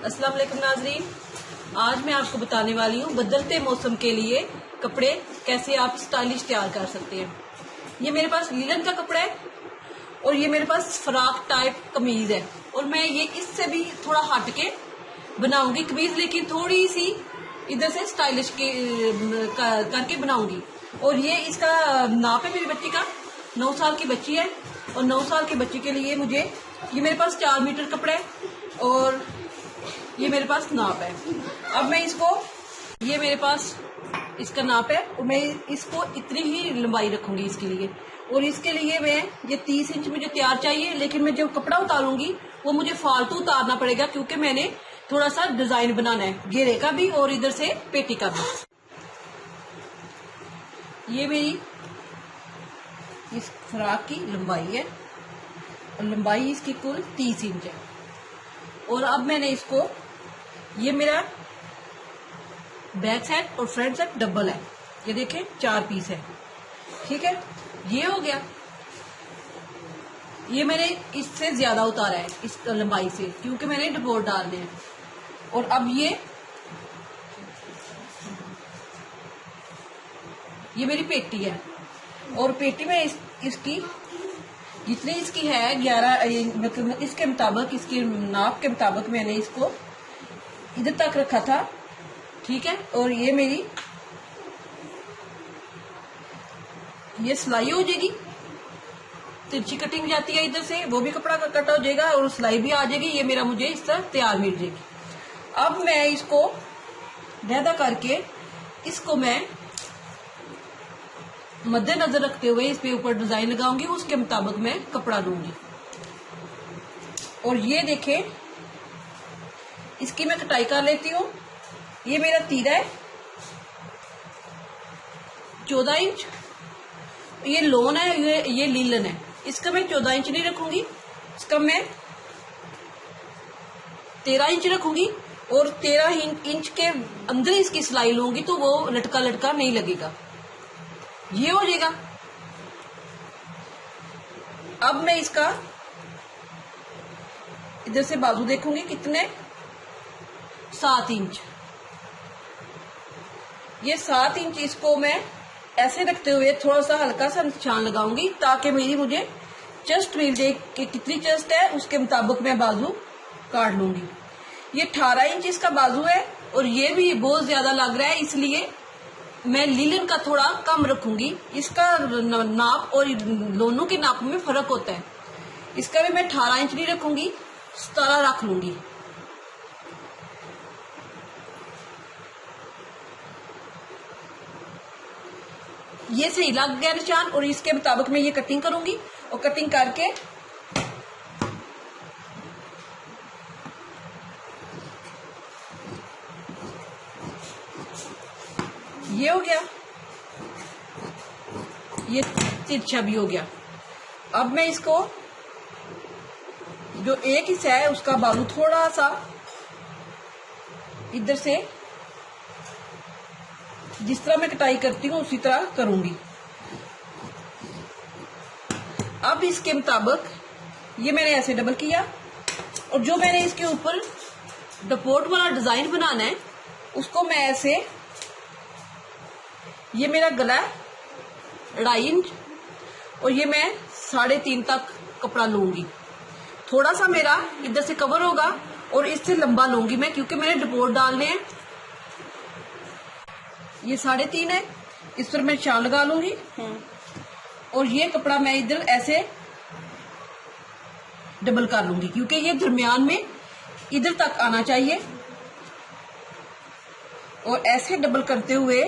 अस्सलाम वालेकुम नाजरीन, आज मैं आपको बताने वाली हूँ बदलते मौसम के लिए कपड़े कैसे आप स्टाइलिश तैयार कर सकते हैं। ये मेरे पास लीलन का कपड़ा है और ये मेरे पास फ्रॉक टाइप कमीज है और मैं ये इससे भी थोड़ा हट के बनाऊंगी कमीज, लेकिन थोड़ी सी इधर से स्टाइलिश के करके बनाऊंगी। और ये इसका नाप है मेरी बच्ची का, 9 साल की बच्ची है और 9 साल की बच्ची के लिए मुझे ये मेरे पास 4 मीटर कपड़ा है और ये मेरे पास नाप है। अब मैं इसको, ये मेरे पास इसका नाप है और मैं इसको इतनी ही लंबाई रखूंगी इसके लिए। और इसके लिए मैं ये 30 इंच मुझे तैयार चाहिए, लेकिन मैं जब कपड़ा उतारूंगी वो मुझे फालतू उतारना पड़ेगा क्योंकि मैंने थोड़ा सा डिजाइन बनाना है, घेरे का भी और इधर से पेटी का भी। ये मेरी इस फ्रॉक की लंबाई है और लंबाई इसकी कुल 30 इंच है। और अब मैंने इसको, ये मेरा बैक साइड और फ्रंट साइड डबल है, ये देखें 4 पीस है, ठीक है। ये हो गया, ये मैंने इससे ज्यादा उतारा है इस लंबाई से क्योंकि मैंने डबोट डालने हैं। और अब ये मेरी पेटी है और पेटी में इसकी जितनी इसकी है 11, मतलब इसके मुताबिक, इसके नाप के मुताबिक मैंने इसको इधर तक रखा था, ठीक है। और ये मेरी ये सिलाई हो जाएगी, तिरछी कटिंग जाती है इधर से, वो भी कपड़ा का कटा हो जाएगा और सिलाई भी आ जाएगी। ये मेरा मुझे इस तरह तैयार मिल जाएगी। अब मैं इसको लहदा करके इसको मैं मद्देनजर रखते हुए इस पे ऊपर डिजाइन लगाऊंगी, उसके मुताबिक मैं कपड़ा लूंगी। और ये देखें, इसकी मैं कटाई कर लेती हूँ। ये मेरा तीरा है 14 इंच, ये लोन है, ये लीलन है, इसका मैं 14 इंच नहीं रखूंगी, इसका मैं 13 इंच रखूंगी और 13 इंच के अंदर इसकी सिलाई लूंगी तो वो लटका लटका नहीं लगेगा, ये हो जाएगा। अब मैं इसका इधर से बाजू देखूंगी कितने, 7 इंच। ये 7 इंच इसको मैं ऐसे रखते हुए थोड़ा सा हल्का सा निशान लगाऊंगी ताकि मेरी मुझे चेस्ट मिल जाए कि कितनी चेस्ट है, उसके मुताबिक मैं बाजू काट लूंगी। ये 18 इंच इसका बाजू है और ये भी बहुत ज्यादा लग रहा है, इसलिए मैं लीलन का थोड़ा कम रखूंगी। इसका नाप और दोनों के नाप में फर्क होता है, इसका भी मैं 18 इंच नहीं रखूंगी, 17 रख लूंगी। ये सही लग गया निशान और इसके मुताबिक मैं ये कटिंग करूंगी और कटिंग करके ये हो गया, ये तिरछा भी हो गया। अब मैं इसको जो एक हिस्सा है उसका बाजू थोड़ा सा इधर से जिस तरह मैं कटाई करती हूँ उसी तरह करूंगी। अब इसके मुताबिक ये मैंने ऐसे डबल किया और जो मैंने इसके ऊपर डपोट वाला डिजाइन बनाना है उसको मैं ऐसे, ये मेरा गला है 2.5 इंच और ये मैं 3.5 तक कपड़ा लूंगी। थोड़ा सा मेरा इधर से कवर होगा और इससे लंबा लूंगी मैं क्योंकि मैंने डपोट डालने हैं। ये 3.5 है, इस पर मैं निशान लगा लूंगी और ये कपड़ा मैं इधर ऐसे डबल कर लूंगी क्योंकि ये दरमियान में इधर तक आना चाहिए। और ऐसे डबल करते हुए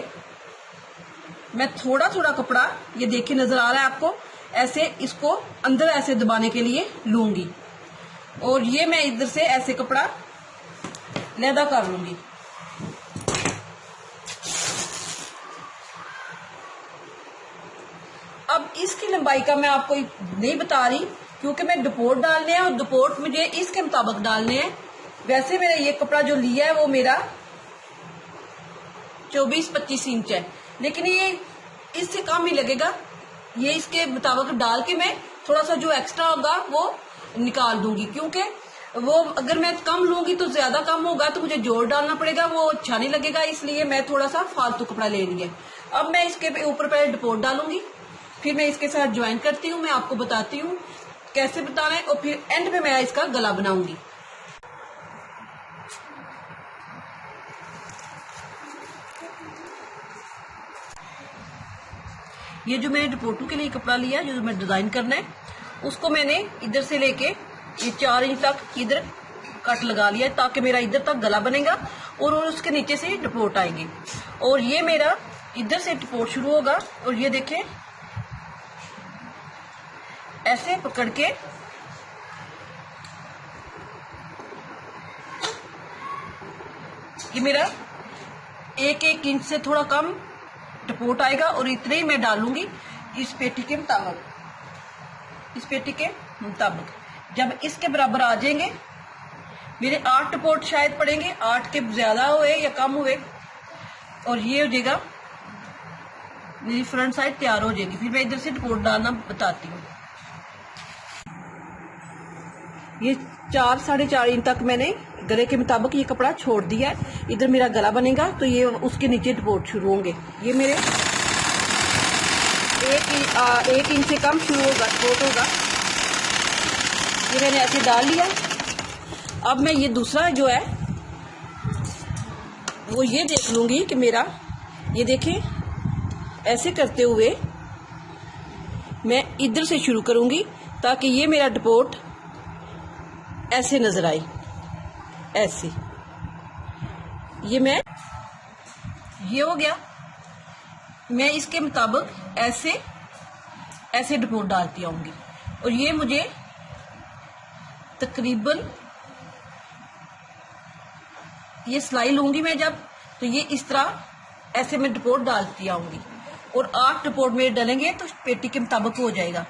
मैं थोड़ा थोड़ा कपड़ा, ये देखिए नजर आ रहा है आपको, ऐसे इसको अंदर ऐसे दबाने के लिए लूंगी और ये मैं इधर से ऐसे कपड़ा लहदा कर लूंगी। अब इसकी लंबाई का मैं आपको नहीं बता रही क्योंकि मैं डपोट डालने हैं और डपोट मुझे इसके मुताबिक डालने हैं। वैसे मैंने ये कपड़ा जो लिया है वो मेरा 24-25 इंच है, लेकिन ये इससे कम ही लगेगा। ये इसके मुताबिक डाल के मैं थोड़ा सा जो एक्स्ट्रा होगा वो निकाल दूंगी क्योंकि वो अगर मैं कम लूंगी तो ज्यादा कम होगा, तो मुझे जोड़ डालना पड़ेगा, वो अच्छा नहीं लगेगा, इसलिए मैं थोड़ा सा फालतू कपड़ा ले रही है। अब मैं इसके ऊपर पहले डपोट डालूंगी, फिर मैं इसके साथ ज्वाइन करती हूँ, मैं आपको बताती हूँ कैसे बताना है, और फिर एंड पे मैं इसका गला बनाऊंगी। ये जो मैंने डपोटू के लिए कपड़ा लिया, जो मैं डिजाइन करना है, उसको मैंने इधर से लेके ये 4 इंच तक इधर कट लगा लिया, ताकि मेरा इधर तक गला बनेगा और उसके नीचे से डपोट आएंगे। और ये मेरा इधर से डपोट शुरू होगा, और ये देखें ऐसे पकड़ के ये मेरा 1-1 इंच से थोड़ा कम डपोट आएगा, और इतने ही मैं डालूंगी इस पेटी के मुताबिक, इस पेटी के मुताबिक। जब इसके बराबर आ जाएंगे, मेरे 8 डपोट शायद पड़ेंगे, 8 के ज्यादा हुए या कम हुए, और ये हो जाएगा मेरी फ्रंट साइड तैयार हो जाएगी। फिर मैं इधर से डपोट डालना बताती हूँ। ये 4-4.5 इंच तक मैंने गले के मुताबिक ये कपड़ा छोड़ दिया है। इधर मेरा गला बनेगा, तो ये उसके नीचे डपोट शुरू होंगे। ये मेरे 1 इंच से कम शुरू होगा, डपोट होगा। ये मैंने ऐसे डाल लिया। अब मैं ये दूसरा जो है वो ये देख लूंगी कि मेरा, ये देखें ऐसे करते हुए मैं इधर से शुरू करूंगी, ताकि ये मेरा डपोट ऐसे नजर आए, ऐसे। ये हो गया। मैं इसके मुताबिक ऐसे ऐसे डपोट डालती आऊंगी, और ये मुझे तकरीबन, ये सिलाई लूंगी मैं जब, तो ये इस तरह ऐसे मैं डपोट डालती आऊंगी, और 8 डपोट मेरे डलेंगे तो पेटी के मुताबिक हो जाएगा।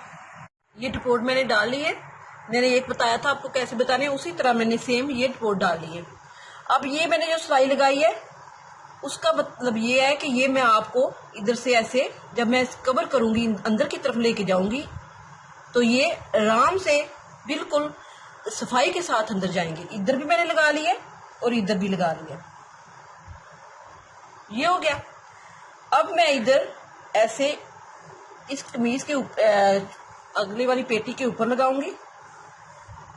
ये डपोट मैंने डाल ली है, मैंने एक बताया था आपको कैसे बताने, उसी तरह मैंने सेम ये डपोट डाल ली है। अब ये मैंने जो सिलाई लगाई है, उसका मतलब ये है कि ये मैं आपको इधर से ऐसे, जब मैं कवर करूंगी अंदर की तरफ लेके जाऊंगी, तो ये आराम से बिल्कुल सफाई के साथ अंदर जाएंगे। इधर भी मैंने लगा लिया और इधर भी लगा लिया। ये हो गया। अब मैं इधर ऐसे इस कमीज के अगली वाली पेटी के ऊपर लगाऊंगी।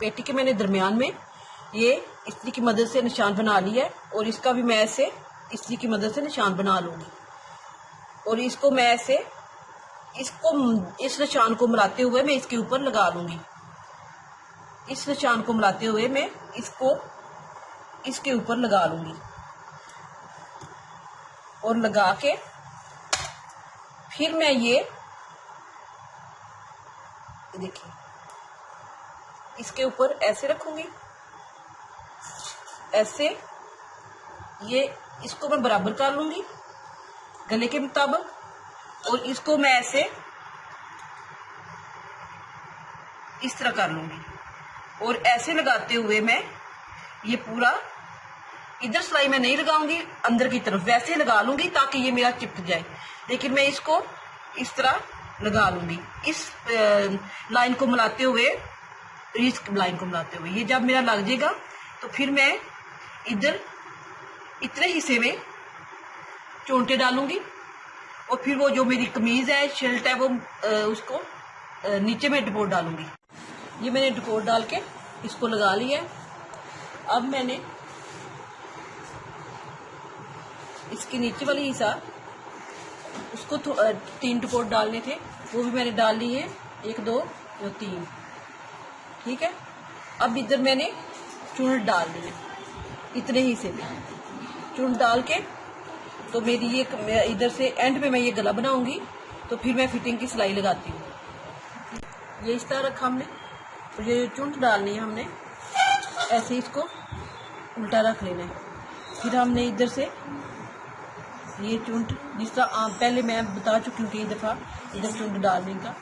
पेटी के मैंने दरमियान में ये इस्त्री की मदद से निशान बना लिया है, और इसका भी मैं ऐसे इस्त्री की मदद से निशान बना लूंगी, और इसको मैं ऐसे इस निशान को मिलाते हुए मैं इसके ऊपर लगा लूंगी। इस निशान को मिलाते हुए मैं इसको इसके ऊपर लगा लूंगी, और लगा के फिर मैं ये देखिए इसके ऊपर ऐसे रखूंगी, ऐसे। ये इसको मैं बराबर कर लूंगी गले के मुताबिक, और इसको मैं ऐसे इस तरह कर लूंगी, और ऐसे लगाते हुए मैं ये पूरा, इधर सिलाई मैं नहीं लगाऊंगी, अंदर की तरफ वैसे लगा लूंगी ताकि ये मेरा चिपक जाए। लेकिन मैं इसको इस तरह लगा लूंगी, इस लाइन को मिलाते हुए, इस लाइन को मिलाते हुए। ये जब मेरा लग जाएगा, तो फिर मैं इधर इतने हिस्से में चोंटे डालूंगी, और फिर वो जो मेरी कमीज है, शर्ट है, वो उसको नीचे में डपोट डालूंगी। ये मैंने डपोट डाल के इसको लगा लिया है। अब मैंने इसके नीचे वाली हिस्सा, उसको 3 डपोट डालने थे, वो भी मैंने डाल ली है, 1 2 और 3। ठीक है। अब इधर मैंने चूर्ण डाल दी है, इतने ही से चूर्ण डाल के, तो मेरी ये इधर से एंड पे मैं ये गला बनाऊंगी, तो फिर मैं फिटिंग की सिलाई लगाती हूँ। ये इस तरह रखा हमने, तो ये चूर्ण डालनी है हमने, ऐसे इसको उल्टा रख लेना है। फिर हमने इधर से ये चूंट, जिस तरह पहले मैं बता चुकी हूँ कि दफा इधर चूंट डालने का,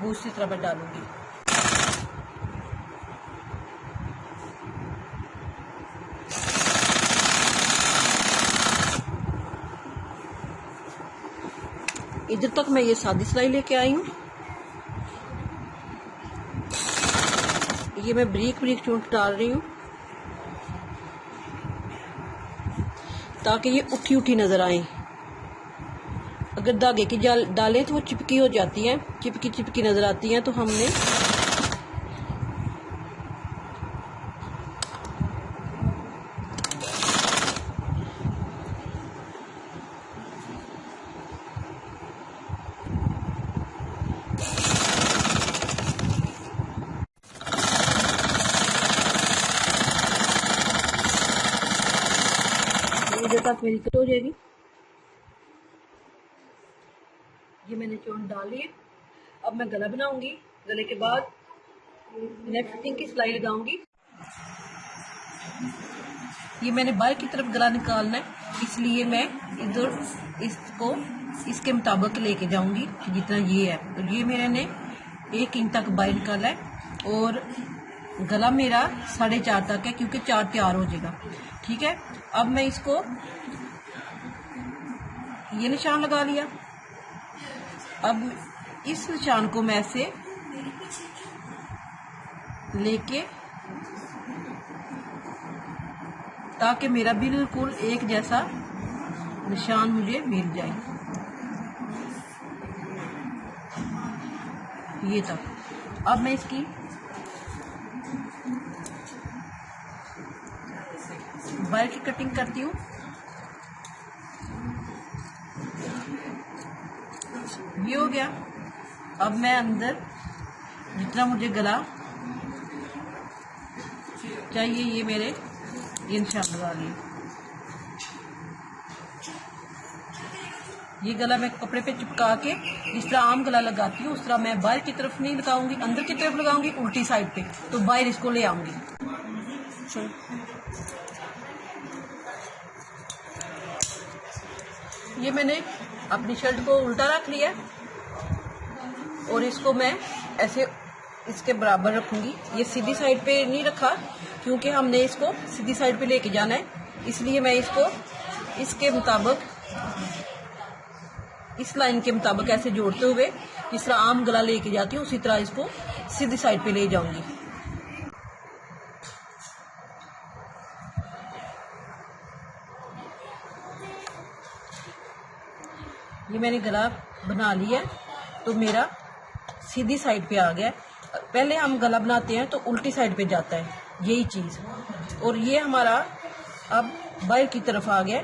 वो उसी तरह मैं डालूंगी। इधर तक मैं ये सादी सिलाई लेके आई हूँ। ये मैं ब्रीक ब्रीक चूंट डाल रही हूँ ताकि ये उठी उठी नज़र आए। अगर धागे की डालें तो वो चिपकी हो जाती है, चिपकी चिपकी नज़र आती हैं, तो हमने तक मेरी कट हो जाएगी। ये मैंने चोन डाल ली है। अब मैं गला बनाऊंगी। गले के बाद मैं फिटिंग की सिलाई लगाऊंगी। ये मैंने बाहर की तरफ गला निकालना है, इसलिए मैं इधर इसको इसके मुताबिक लेके जाऊंगी जितना ये है। तो ये मेरे ने 1 इंच तक बाहर निकाला है और गला मेरा 4.5 तक है, क्योंकि 4 तैयार हो जाएगा। ठीक है, अब मैं इसको ये निशान लगा लिया। अब इस निशान को मैं ऐसे लेके, ताकि मेरा बिल्कुल एक जैसा निशान मुझे मिल जाए, ये तक। अब मैं इसकी बाहर की कटिंग करती हूँ। ये हो गया। अब मैं अंदर जितना मुझे गला चाहिए ये मेरे ये निशान लगा लिए। ये गला मैं कपड़े पे चिपका के जिस तरह आम गला लगाती हूँ उस तरह मैं बाहर की तरफ नहीं लगाऊंगी, अंदर की तरफ लगाऊंगी, उल्टी साइड पे, तो बाहर इसको ले आऊंगी। ये मैंने अपनी शर्ट को उल्टा रख लिया और इसको मैं ऐसे इसके बराबर रखूंगी। ये सीधी साइड पे नहीं रखा क्योंकि हमने इसको सीधी साइड पे लेके जाना है, इसलिए मैं इसको इसके मुताबिक, इस लाइन के मुताबिक ऐसे जोड़ते हुए जिस तरह आम गला लेके जाती हूँ उसी तरह इसको सीधी साइड पे ले जाऊंगी। ये मैंने गला बना लिया तो मेरा सीधी साइड पे आ गया। पहले हम गला बनाते हैं तो उल्टी साइड पे जाता है यही चीज, और ये हमारा अब बाहर की तरफ आ गया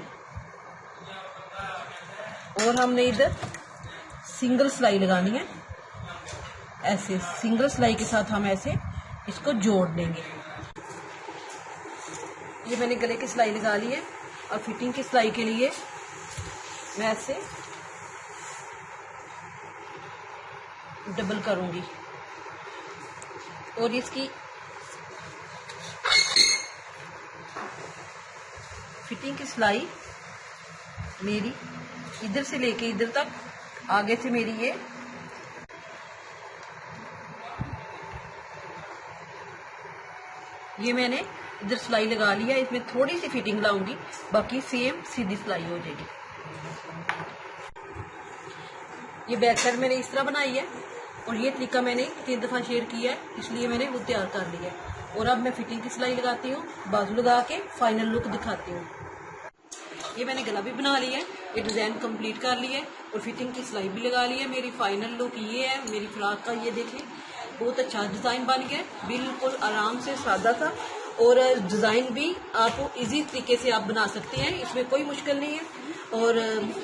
और हमने इधर सिंगल सिलाई लगानी है। ऐसे सिंगल सिलाई के साथ हम ऐसे इसको जोड़ देंगे। ये मैंने गले की सिलाई लगा ली है और फिटिंग की सिलाई के लिए मैं ऐसे डबल करूंगी और इसकी फिटिंग की सिलाई मेरी इधर से लेके इधर तक, आगे से मेरी ये मैंने इधर सिलाई लगा लिया। इसमें थोड़ी सी फिटिंग लाऊंगी, बाकी सेम सीधी सिलाई हो जाएगी। ये बैक साइड मैंने इस तरह बनाई है और ये तरीका मैंने 3 दफा शेयर किया है, इसलिए मैंने वो तैयार कर लिया है। और अब मैं फिटिंग की सिलाई लगाती हूँ, बाजू लगा के फाइनल लुक दिखाती हूँ। ये मैंने गला भी बना लिया है, ये डिजाइन कंप्लीट कर लिया है और फिटिंग की सिलाई भी लगा ली है। मेरी फाइनल लुक ये है मेरी फ्रॉक का। ये देखिए बहुत अच्छा डिजाइन बन गया, बिल्कुल आराम से सादा सा, और डिजाइन भी आप इजी तरीके से आप बना सकते हैं, इसमें कोई मुश्किल नहीं है। और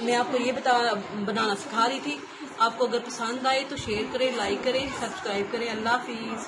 मैं आपको ये बनाना सिखा रही थी। आपको अगर पसंद आए तो शेयर करें, लाइक करें, सब्सक्राइब करें। अल्लाह हाफिज।